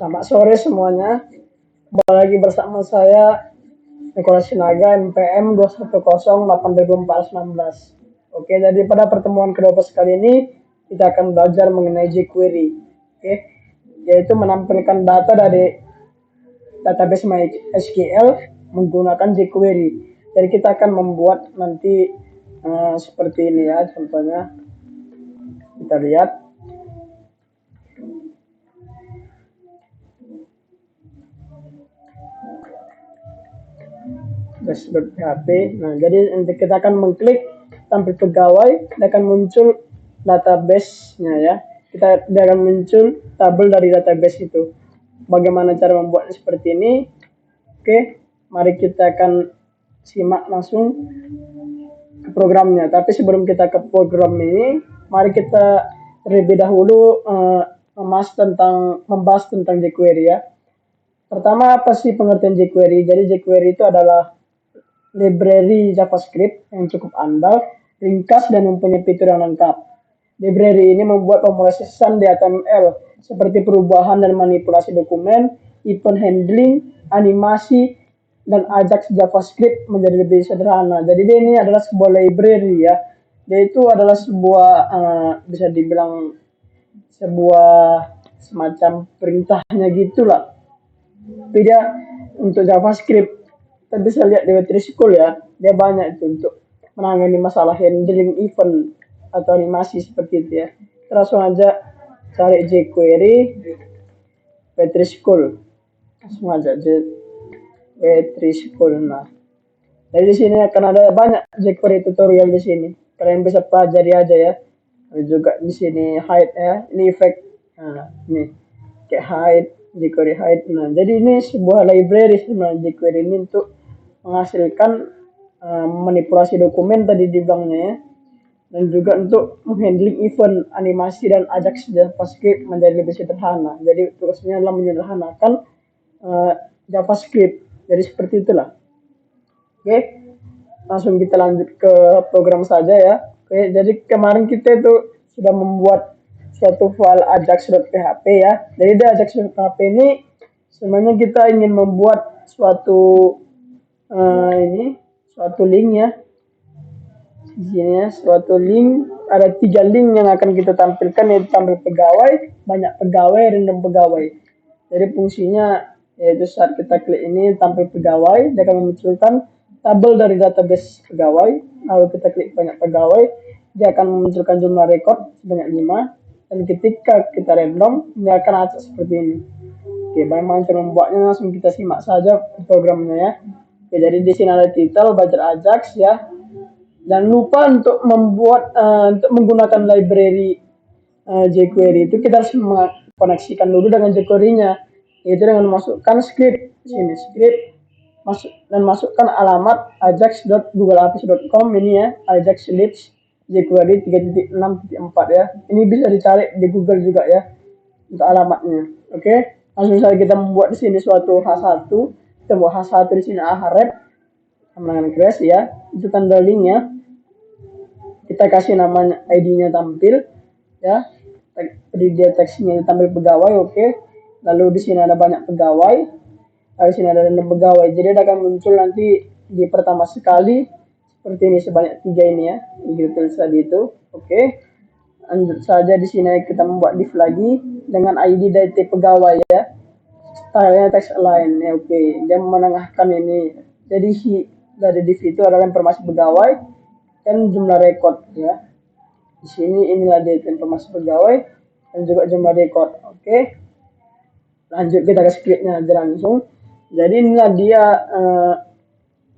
Selamat sore semuanya. Kembali lagi bersama saya Nikola Sinaga NPM 2108016. Oke, jadi pada pertemuan ke-12 kali ini kita akan belajar mengenai jQuery. Oke, yaitu menampilkan data dari database MySQL menggunakan jQuery. Jadi kita akan membuat nanti seperti ini ya, contohnya kita lihat. Dash.php. Nah, jadi nanti kita akan mengklik tampil pegawai, dan akan muncul database-nya ya. Dia akan muncul tabel dari database itu. Bagaimana cara membuatnya seperti ini? Oke, mari kita akan simak langsung ke programnya. Tapi sebelum kita ke program ini, mari kita terlebih dahulu membahas tentang jQuery ya. Pertama, apa sih pengertian jQuery? Jadi jQuery itu adalah library JavaScript yang cukup andal, ringkas, dan mempunyai fitur yang lengkap. Library ini membuat pemrosesan di HTML seperti perubahan dan manipulasi dokumen, event handling, animasi, dan Ajax JavaScript menjadi lebih sederhana. Jadi ini adalah sebuah library ya. Dia itu adalah sebuah bisa dibilang sebuah semacam perintahnya gitulah. Beda untuk JavaScript. Kita bisa lihat di Web3 School ya, dia banyak itu untuk menangani masalah handling event atau animasi seperti itu ya. Kita langsung aja cari jQuery Web3 School, langsung aja Web3 School. Nah, dari sini akan ada banyak jQuery tutorial di sini. Kalian bisa pelajari aja ya. Ada juga di sini hide ya, ini effect. Nah, ini kayak hide, jQuery hide. Nah, jadi ini sebuah library sebenarnya jQuery ini untuk menghasilkan manipulasi dokumen tadi dibilangnya ya, dan juga untuk menghandling event, animasi, dan Ajax JavaScript menjadi lebih sederhana. Jadi tugasnya adalah menyederhanakan JavaScript. Jadi seperti itulah. Oke, langsung kita lanjut ke program saja ya. Oke, jadi kemarin kita itu sudah membuat suatu file ajax.php ya. Jadi di ajax.php ini sebenarnya kita ingin membuat suatu suatu link ya. Di sini ya, suatu link, ada 3 link yang akan kita tampilkan, yaitu tampil pegawai, banyak pegawai, random pegawai. Jadi fungsinya yaitu saat kita klik ini tampil pegawai, dia akan memunculkan tabel dari database pegawai. Lalu kita klik banyak pegawai, dia akan memunculkan jumlah rekod sebanyak 5, dan ketika kita random, dia akan acak seperti ini. Oke, bagaimana cara membuatnya? Langsung kita simak saja programnya ya. Oke, jadi di sini ada title, budget Ajax ya. Jangan lupa untuk membuat untuk menggunakan library jQuery itu kita harus mengkoneksikan dulu dengan jQuery-nya, yaitu dengan memasukkan script di sini, script dan masukkan alamat ajax.googleapps.com ini ya, ajax libs jQuery 3.6.4 ya. Ini bisa dicari di Google juga ya untuk alamatnya. Oke, langsung saja kita membuat di sini suatu H1. Kita buat H1 di sini ahref dengan crash ya, itu tanda linknya. Kita kasih namanya ID-nya tampil ya, di dia teksnya tampil pegawai. Oke, lalu di sini ada banyak pegawai, lalu di sini ada 6 pegawai. Jadi akan muncul nanti di pertama sekali seperti ini, sebanyak 3 ini ya, gitu tadi itu. Oke, lanjut saja di sini kita membuat div lagi dengan ID dari pegawai ya, stylenya text align ya. Oke, dia menengahkan ini. Jadi dari div itu adalah informasi pegawai dan jumlah rekod ya. Di sini inilah dia informasi pegawai dan juga jumlah rekod. Oke, lanjut kita ke scriptnya aja langsung. Jadi inilah dia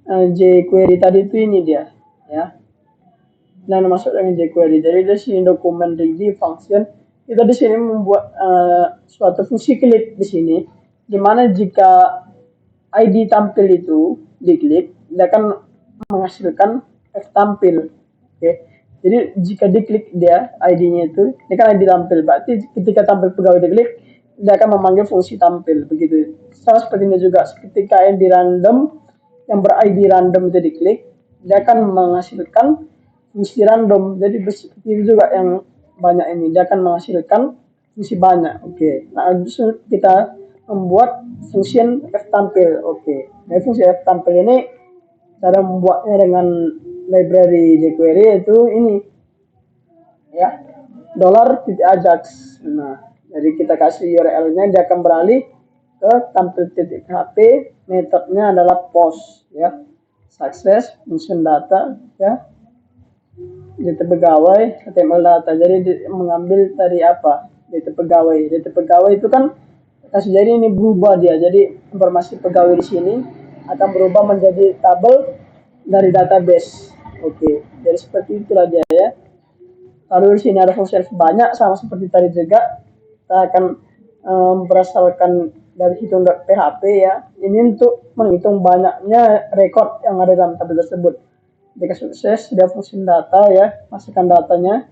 jQuery tadi itu, ini dia ya. Dan masuk dengan jQuery. Jadi di sini dokumen ready function. Kita di sini membuat suatu fungsi klik di sini, dimana jika ID tampil itu diklik, dia akan menghasilkan F tampil. Oke, jadi jika diklik dia ID-nya itu, ini kan ID tampil, berarti ketika tampil pegawai diklik, dia akan memanggil fungsi tampil begitu. Sama seperti ini juga, ketika ID random yang ber-ID random itu diklik, dia akan menghasilkan fungsi random. Jadi seperti itu juga yang banyak ini, dia akan menghasilkan fungsi banyak. Oke, nah kita membuat function f tampil. Oke. Nah, fungsi f tampil ini cara membuatnya dengan library jQuery yaitu ini ya, $ajax. Nah, jadi kita kasih URL-nya, dia akan beralih ke tampil.php, metodenya adalah post ya, success function data ya, data pegawai HTML data. Jadi mengambil dari apa, data pegawai itu kan kasih, jadi ini berubah dia, jadi informasi pegawai di sini akan berubah menjadi tabel dari database. Oke, jadi seperti itulah dia ya. Lalu di sini ada fungsi banyak sama seperti tadi juga. Kita akan berdasarkan dari hitung.php ya. Ini untuk menghitung banyaknya rekod yang ada dalam tabel tersebut. Jika sukses, dia fungsi data ya, masukkan datanya.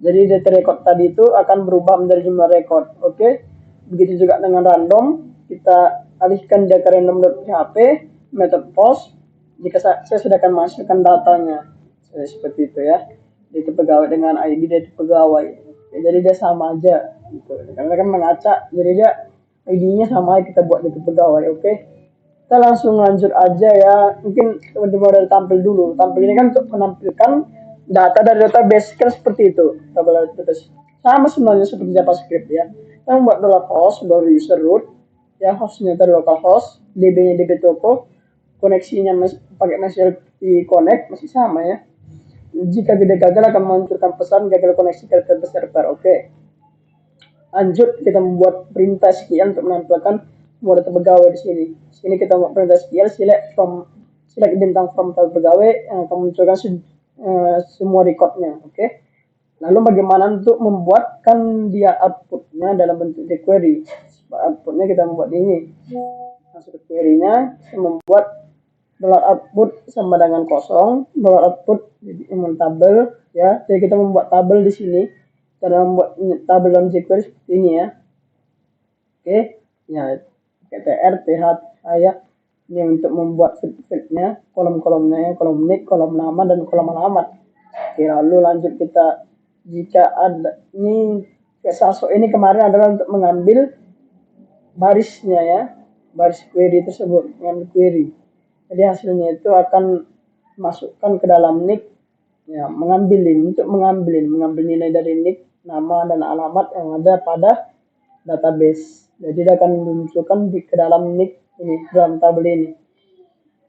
Jadi data record tadi itu akan berubah menjadi jumlah rekod. Oke. Begitu juga dengan random, kita alihkan dia ke random.php, method post. Jika saya sudah akan masukkan datanya. Seperti itu ya. Data pegawai dengan ID data pegawai. Ya, jadi dia sama aja gitu. Karena kan mengacak, jadi dia ID-nya sama, kita buat data pegawai. Oke. Kita langsung lanjut aja ya. Mungkin teman-teman udah tampil dulu. Tampil ini kan untuk menampilkan data dari database, kan seperti itu. Tabel database sama sebenarnya seperti JavaScript ya. Kita membuat $host, user root ya, hostnya tadi localhost, db-nya db toko, koneksinya pakai MySQL connect masih sama ya. Jika tidak gagal akan memunculkan pesan gagal koneksi ke server. Oke. Lanjut, kita membuat perintah sekian untuk menampilkan semua data pegawai di sini. Sini kita membuat perintah sekian, select bintang from tabel pegawai yang akan memunculkan semua recordnya. Oke. Lalu bagaimana untuk membuatkan dia outputnya dalam bentuk jQuery? Outputnya kita membuat ini. Masuk ke query-nya, membuat $output sama dengan kosong, $output jadi tabel ya. Jadi kita membuat tabel di sini. Kita membuat tabel dalam jQuery seperti ini ya. Oke, ya tr th ya. Ini untuk membuat field-nya, kolom-kolomnya ya, kolom nick, kolom nama dan kolom alamat. Oke, lalu lanjut kita, jika ada ini Salso ini kemarin adalah untuk mengambil barisnya ya, baris query tersebut, mengambil query. Jadi hasilnya itu akan masukkan ke dalam nick ya, mengambil nilai dari nick, nama dan alamat yang ada pada database. Jadi dia akan dimunculkan ke dalam nick ini, dalam tabel ini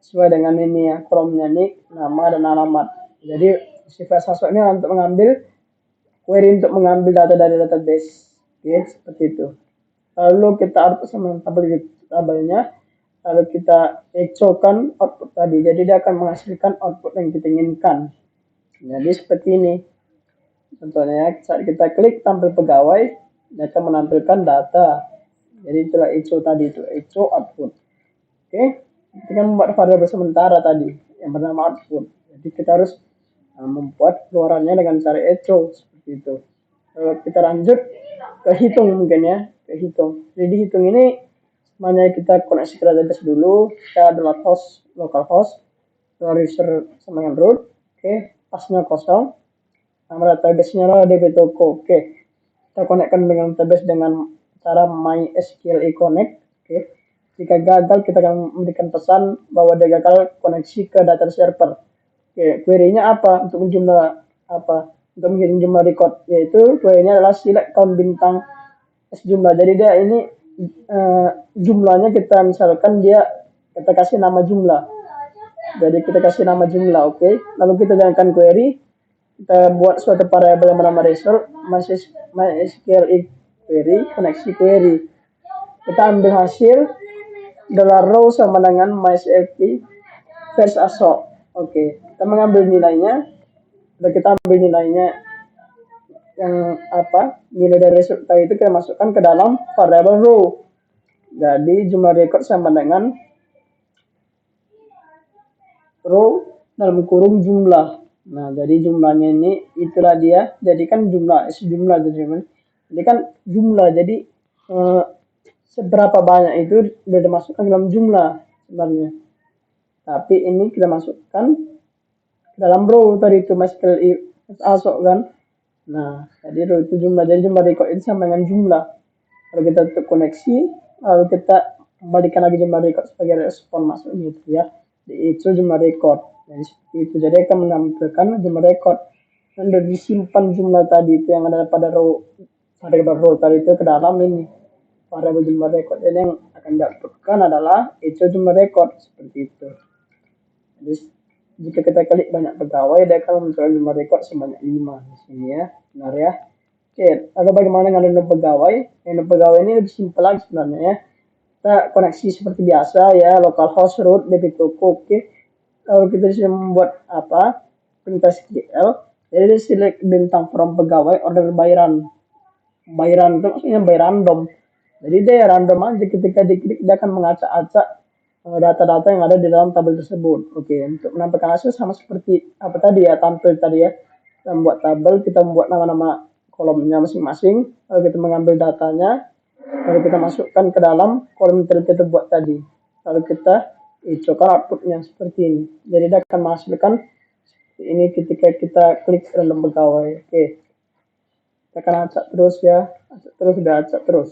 sesuai dengan ini ya, kolomnya nick, nama dan alamat. Jadi sifat Salso ini untuk mengambil query, untuk mengambil data dari database. Oke, seperti itu. Lalu kita output sama tabelnya, lalu kita echokan output tadi. Jadi dia akan menghasilkan output yang kita inginkan. Jadi seperti ini. Contohnya saat kita klik tampil pegawai, dia akan menampilkan data. Jadi itulah echo tadi, itu echo output. Oke, kita membuat variabel sementara tadi yang bernama output. Jadi kita harus membuat keluarannya dengan cara echo seperti itu. Lalu kita lanjut ke hitung mungkin ya, ke hitung. Jadi hitung ini semuanya kita koneksi ke database dulu. Kita adalah host, localhost, user sama dengan root. Oke, pasnya kosong. Nama database-nya adalah db toko. Oke, kita konekkan dengan database dengan cara MySQL connect. Oke, jika gagal kita akan memberikan pesan bahwa dia gagal koneksi ke data server. Oke, query-nya apa? Untuk menjumlah apa? Untuk menghitung jumlah record, yaitu query-nya adalah select count bintang jumlah. Jadi dia ini jumlahnya kita misalkan kita kasih nama jumlah. Jadi kita kasih nama jumlah, oke. Lalu kita jalankan query, kita buat suatu variabel yang bernama result, MySQL query, koneksi query. Kita ambil hasil $row sama dengan MySQL first assault. Oke, kita mengambil nilainya, dan kita ambil nilainya yang apa, nilai dari result tadi itu kita masukkan ke dalam variabel row. Jadi jumlah record sama dengan row dalam kurung jumlah. Nah, jadi jumlahnya ini itulah dia. Jadi kan jumlah jadi kan jumlah. Jadi seberapa banyak itu sudah dimasukkan dalam jumlah sebenarnya. Tapi ini kita masukkan dalam row tadi itu MySQL asok kan. Nah, jadi row itu jumlah. Jadi jumlah record ini sama dengan jumlah. Kalau kita tutup koneksi, lalu kita kembalikan lagi jumlah record sebagai respon masuknya itu ya. Itu jumlah record. Jadi seperti itu. Jadi akan menampilkan jumlah record dan sudah disimpan jumlah tadi itu yang ada pada row tadi itu ke dalam ini variabel jumlah record. Jadi yang akan dilakukan adalah itu jumlah record seperti itu. Jadi jika kita klik banyak pegawai, dia akan muncul jumlah rekod sebanyak 5 di sini ya. Benar ya. Oke, lalu bagaimana dengan random pegawai? Random pegawai ini lebih simpel lagi sebenarnya ya. Kita koneksi seperti biasa ya, localhost root db toko. Oke. Lalu kita bisa membuat apa? Perintah SQL. Jadi select bintang from pegawai order by run. By run itu maksudnya by random. Jadi dia random aja, ketika diklik dia akan mengacak-acak data-data yang ada di dalam tabel tersebut. Oke, untuk menampilkan hasil sama seperti apa tadi ya, tampil tadi ya. Kita membuat tabel, kita membuat nama-nama kolomnya masing-masing, lalu kita mengambil datanya, lalu kita masukkan ke dalam kolom yang kita buat tadi. Lalu kita cokar outputnya seperti ini. Jadi dia akan menghasilkan ini ketika kita klik random pegawai. Oke, kita akan acak terus ya, acak terus, udah acak terus.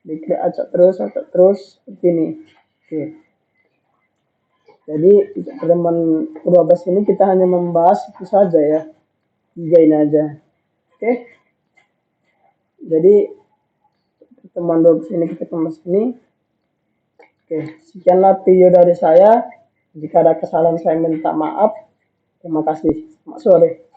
Diklik acak terus seperti ini. Oke. Jadi pertemuan ke-12 ini kita hanya membahas itu saja ya. 3 ini aja. Oke. Jadi pertemuan 12 ini kita kemas ini. Oke, sekianlah video dari saya. Jika ada kesalahan saya minta maaf. Terima kasih. Selamat sore.